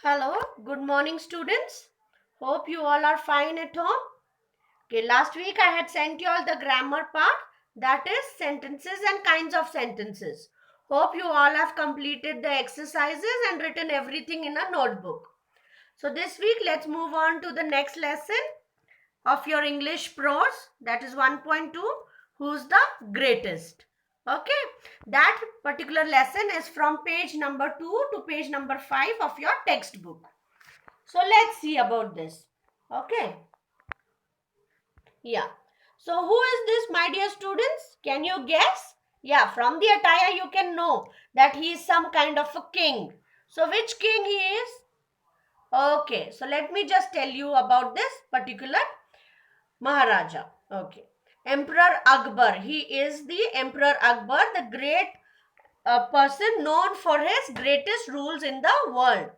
Hello, good morning, students. Hope you all are fine at home. Okay, last week I had sent you all the grammar part, that is sentences and kinds of sentences. Hope you all have completed the exercises and written everything in a notebook. So this week let's move on to the next lesson of your English prose, that is 1.2, who's the greatest. Okay, that particular lesson is from page number 2 to page number 5 of your textbook. So let's see about this. Okay. Yeah. So who is this, my dear students? Can you guess? Yeah, from the attire you can know that he is some kind of a king. So which king he is? Okay. So let me just tell you about this particular Maharaja. Okay. Emperor Akbar. He is the Emperor Akbar, the great person known for his greatest rules in the world.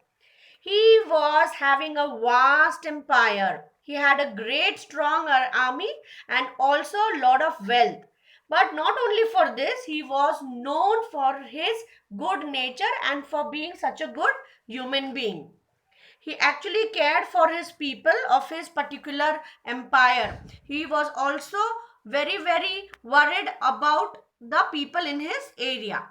He was having a vast empire. He had a great strong army and also a lot of wealth. But not only for this, he was known for his good nature and for being such a good human being. He actually cared for his people of his particular empire. He was also very worried about the people in his area.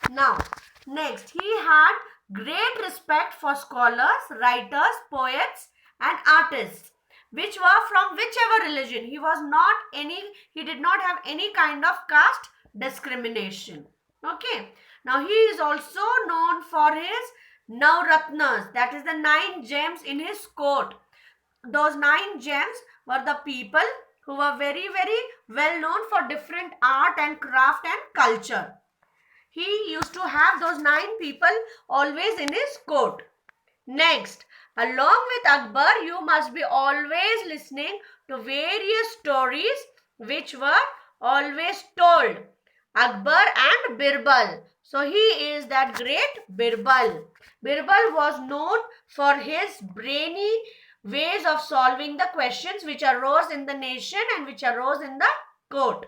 Now, next, he had great respect for scholars, writers, poets, and artists, which were from whichever religion. He did not have any kind of caste discrimination. Okay. Now, he is also known for his Navratnas, that is the 9 gems in his court. Those 9 gems were the people who were very well known for different art and craft and culture. He used to have those 9 people always in his court. Next, along with Akbar, you must be always listening to various stories which were always told. Akbar and Birbal. So he is that great Birbal. Birbal was known for his brainy ways of solving the questions which arose in the nation and which arose in the court.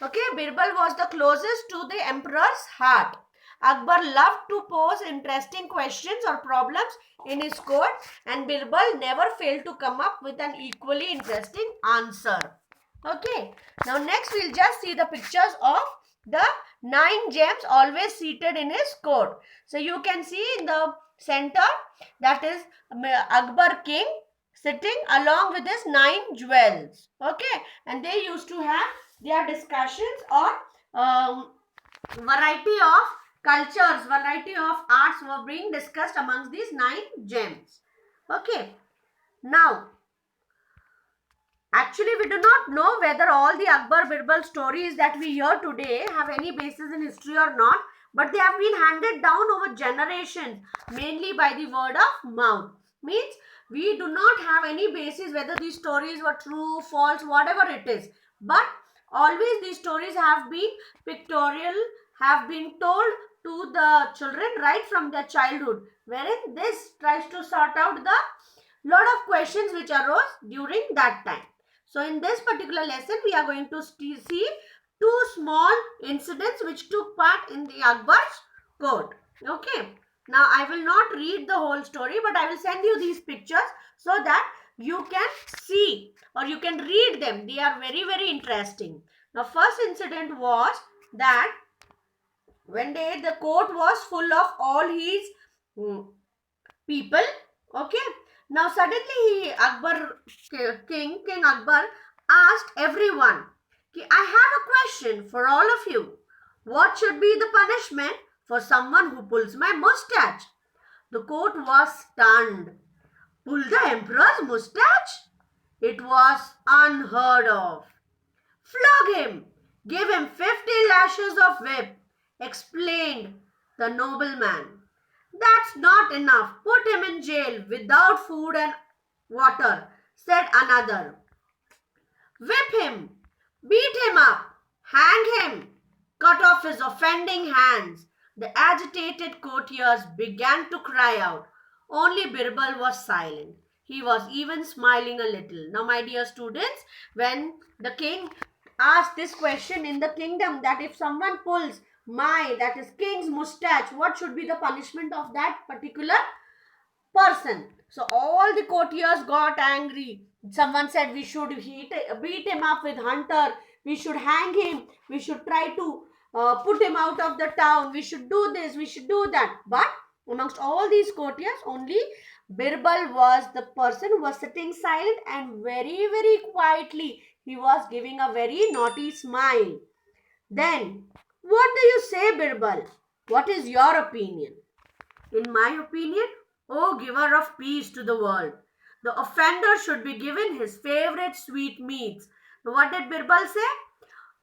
Okay, Birbal was the closest to the emperor's heart. Akbar loved to pose interesting questions or problems in his court, and Birbal never failed to come up with an equally interesting answer. Okay, now next we'll just see the pictures of the 9 gems always seated in his court. So you can see in the center, that is Akbar king sitting along with his 9 jewels. Okay, and they used to have their discussions on variety of cultures, variety of arts were being discussed amongst these 9 gems. Okay, now actually we do not know whether all the Akbar Birbal stories that we hear today have any basis in history or not, but they have been handed down over generations, mainly by the word of mouth. Means we do not have any basis whether these stories were true, false, whatever it is. But always these stories have been pictorial, have been told to the children right from their childhood, wherein this tries to sort out the lot of questions which arose during that time. So in this particular lesson, we are going to see 2 small incidents which took part in the Akbar's court. Okay. Now I will not read the whole story, but I will send you these pictures so that you can see or you can read them. They are very interesting. Now first incident was that when the court was full of all his people. Okay. Now suddenly King Akbar asked everyone, I have a question for all of you. What should be the punishment for someone who pulls my mustache? The court was stunned. Pull the emperor's mustache? It was unheard of. Flog him. Give him 50 lashes of whip, explained the nobleman. That's not enough. Put him in jail without food and water, said another. Whip him. Beat him up. Hang him. Cut off his offending hands. The agitated courtiers began to cry out. Only Birbal was silent. He was even smiling a little. Now, my dear students, when the king asked this question in the kingdom that if someone pulls that is king's mustache, what should be the punishment of that particular person. So all the courtiers got angry. Someone said we should beat him up with hunter, we should hang him, we should try to put him out of the town, we should do this, we should do that. But amongst all these courtiers, only Birbal was the person who was sitting silent and very, very quietly. He was giving a very naughty smile. Then, what do you say, Birbal? What is your opinion? In my opinion, O giver of peace to the world, the offender should be given his favorite sweetmeats. What did Birbal say?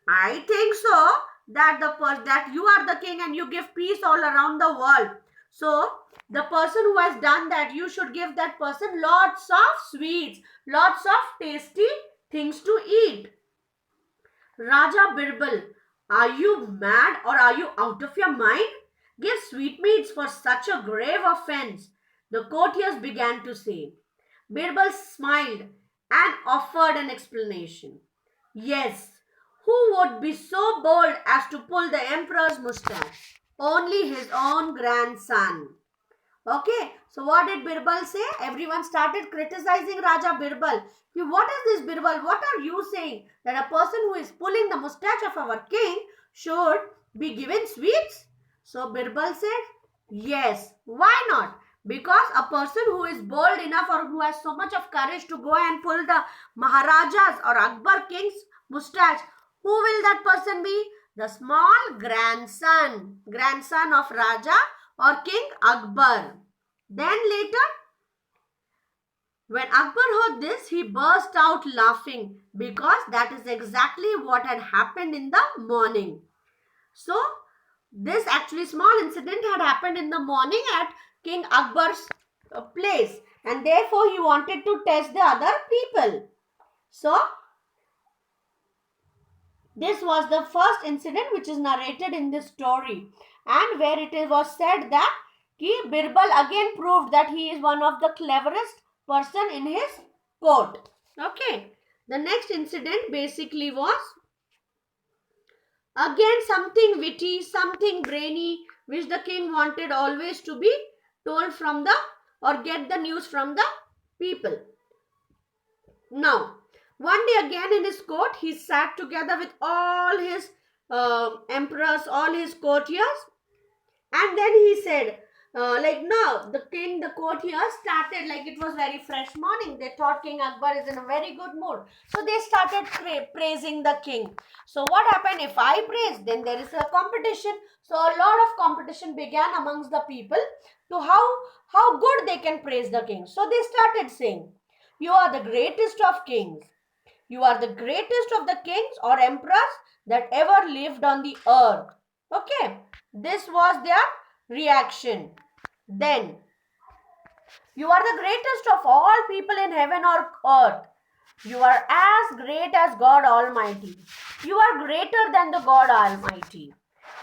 I think so that that you are the king and you give peace all around the world. So the person who has done that, you should give that person lots of sweets, lots of tasty things to eat. Raja Birbal, are you mad or are you out of your mind? Give sweetmeats for such a grave offense. The courtiers began to say. Birbal smiled and offered an explanation. Yes, who would be so bold as to pull the emperor's mustache? Only his own grandson. Okay, so what did Birbal say? Everyone started criticizing Raja Birbal. What is this, Birbal? What are you saying? That a person who is pulling the mustache of our king should be given sweets? So Birbal said, yes, why not? Because a person who is bold enough or who has so much of courage to go and pull the Maharaja's or Akbar king's mustache, who will that person be? The small grandson of Raja or King Akbar. Then later, when Akbar heard this, he burst out laughing because that is exactly what had happened in the morning. So, this actually small incident had happened in the morning at King Akbar's place, and therefore he wanted to test the other people. So, this was the first incident which is narrated in this story, and where it was said that Birbal again proved that he is one of the cleverest person in his court. Okay. The next incident basically was again something witty, something brainy, which the king wanted always to be told from the or get the news from the people. Now, one day again in his court, he sat together with all his emperors, all his courtiers, and then he said, no, the courtiers started, like it was very fresh morning. They thought King Akbar is in a very good mood. So they started praising the king. So what happened? If I praise, then there is a competition. So a lot of competition began amongst the people to how good they can praise the king. So they started saying, you are the greatest of kings. You are the greatest of the kings or emperors that ever lived on the earth. Okay. This was their reaction. Then, you are the greatest of all people in heaven or earth. You are as great as God Almighty. You are greater than the God Almighty.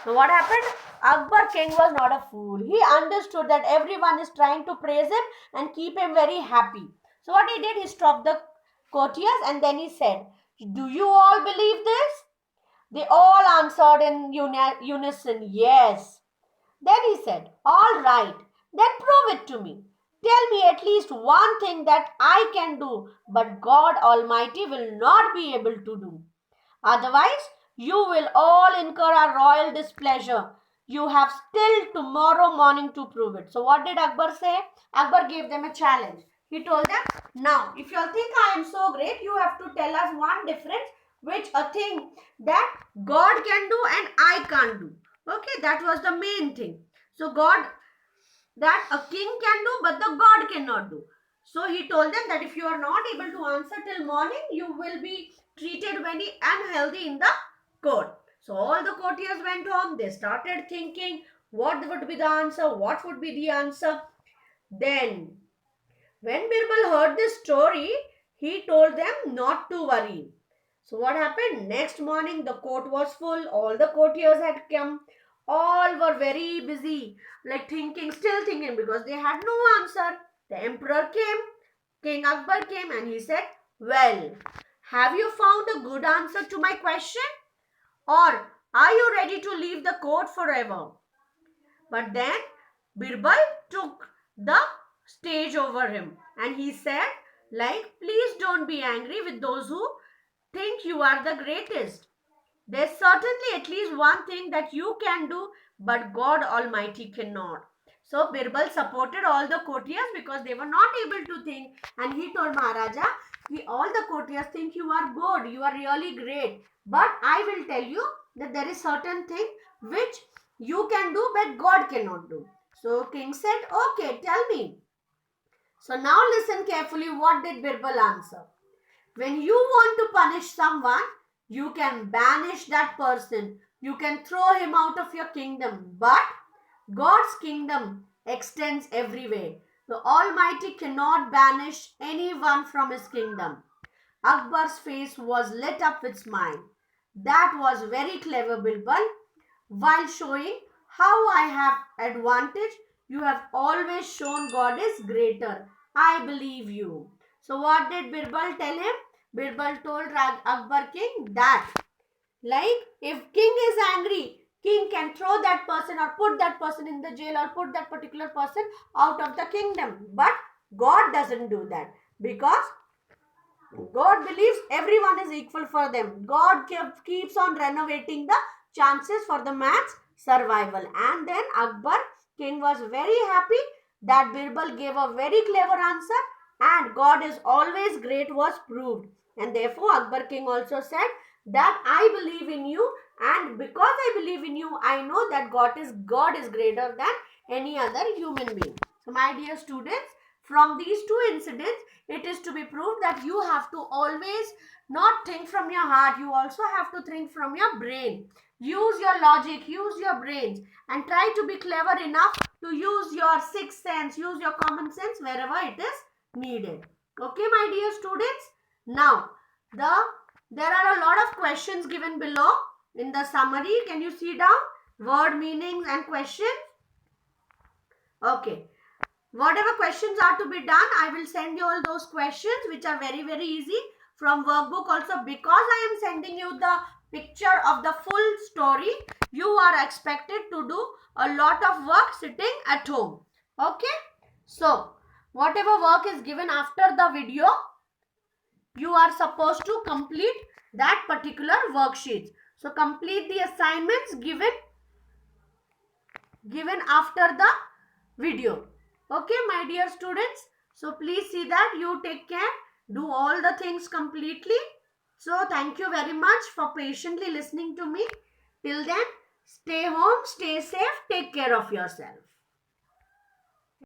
So what happened? Akbar king was not a fool. He understood that everyone is trying to praise him and keep him very happy. So what he did, he stopped the courtiers and then he said, do you all believe this? They all answered in unison, yes. Then he said, all right, then prove it to me. Tell me at least one thing that I can do, but God Almighty will not be able to do. Otherwise, you will all incur our royal displeasure. You have still tomorrow morning to prove it. So what did Akbar say? Akbar gave them a challenge. He told them, now, if you all think I am so great, you have to tell us one difference, which a thing that God can do and I can't do. Okay, that was the main thing. So God, that a king can do, but the God cannot do. So he told them that if you are not able to answer till morning, you will be treated very unhealthy in the court. So all the courtiers went home. They started thinking what would be the answer, what would be the answer. Then, when Birbal heard this story, he told them not to worry. So what happened? Next morning, the court was full. All the courtiers had come. All were very busy, like thinking, still thinking, because they had no answer. The emperor came, King Akbar came, and he said, well, have you found a good answer to my question? Or are you ready to leave the court forever? But then Birbal took the stage over him. And he said, like, please don't be angry with those who think you are the greatest. There's certainly at least one thing that you can do, but God Almighty cannot. So Birbal supported all the courtiers because they were not able to think. And he told Maharaja, all the courtiers think you are good, you are really great. But I will tell you that there is certain thing which you can do, but God cannot do. So king said, okay, tell me. So now listen carefully, what did Birbal answer? When you want to punish someone, you can banish that person. You can throw him out of your kingdom. But God's kingdom extends everywhere. The Almighty cannot banish anyone from his kingdom. Akbar's face was lit up with smile. That was very clever, Birbal. While showing how I have advantage, you have always shown God is greater. I believe you. So what did Birbal tell him? Birbal told Akbar king that, like, if king is angry, king can throw that person or put that person in the jail or put that particular person out of the kingdom. But God doesn't do that because God believes everyone is equal for them. God keeps on renovating the chances for the man's survival. And then Akbar king was very happy that Birbal gave a very clever answer and God is always great was proved. And therefore Akbar king also said that I believe in you, and because I believe in you, I know that God is greater than any other human being. So my dear students, from these two incidents, it is to be proved that you have to always not think from your heart. You also have to think from your brain. Use your logic, use your brains, and try to be clever enough to use your sixth sense, use your common sense wherever it is needed. Okay, my dear students. Now, there are a lot of questions given below in the summary. Can you see down? Word meanings and questions. Okay. Whatever questions are to be done, I will send you all those questions which are very, very easy from workbook also. Because I am sending you the picture of the full story, you are expected to do a lot of work sitting at home. Okay. So, whatever work is given after the video, you are supposed to complete that particular worksheet. So, complete the assignments given after the video. Okay, my dear students. So please see that you take care. Do all the things completely. So thank you very much for patiently listening to me. Till then, stay home, stay safe, take care of yourself.